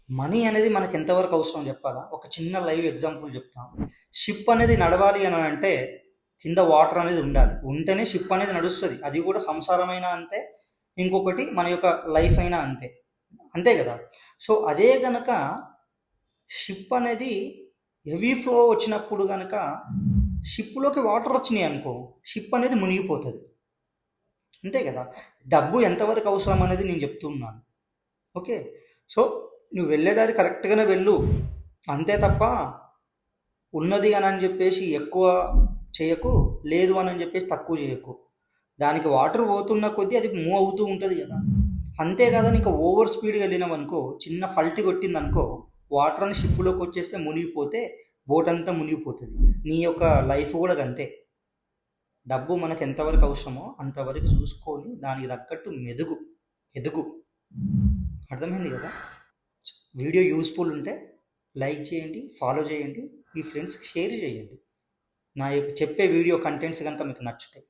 Money అనేది మనకు ఎంతవరకు అవసరం చెప్పాలా? ఒక చిన్న లైవ్ ఎగ్జాంపుల్ చెప్తాం. షిప్ అనేది నడవాలి అని అంటే కింద వాటర్ అనేది ఉండాలి. ఉంటేనే షిప్ అనేది నడుస్తుంది. అది కూడా సంసారమైనా అంతే, ఇంకొకటి మన యొక్క లైఫ్ అయినా అంతే. అంతే కదా? సో అదే గనక షిప్ అనేది హెవీ ఫ్లో వచ్చినప్పుడు గనక షిప్లోకి వాటర్ వచ్చినాయి అనుకో, షిప్ అనేది మునిగిపోతుంది. అంతే కదా? డబ్బు ఎంతవరకు అవసరం అనేది నేను చెప్తున్నాను. ఓకే, సో నువ్వు వెళ్ళేదారి కరెక్ట్గానే వెళ్ళు, అంతే తప్ప ఉన్నది అని చెప్పేసి ఎక్కువ చేయకు, లేదు అని చెప్పేసి తక్కువ చేయకు. దానికి వాటర్ పోతున్న కొద్దీ అది మూవ్ అవుతూ ఉంటుంది కదా. అంతే కదా, ఇంకా ఓవర్ స్పీడ్గా వెళ్ళినావు అనుకో, చిన్న ఫల్టీ కొట్టింది అనుకో, వాటర్ అని షిప్లోకి వచ్చేస్తే మునిగిపోతే బోట్ అంతా మునిగిపోతుంది. నీ యొక్క లైఫ్ కూడా అంతే. డబ్బు మనకు ఎంతవరకు అవసరమో అంతవరకు చూసుకొని దానికి తగ్గట్టు ఎదుగు. అర్థమైంది కదా? వీడియో యూస్ఫుల్ ఉంటే లైక్ చేయండి, ఫాలో చేయండి, మీ ఫ్రెండ్స్కి షేర్ చేయండి. నా యొక్క చెప్పే వీడియో కంటెంట్స్ కనుక మీకు నచ్చుతాయి.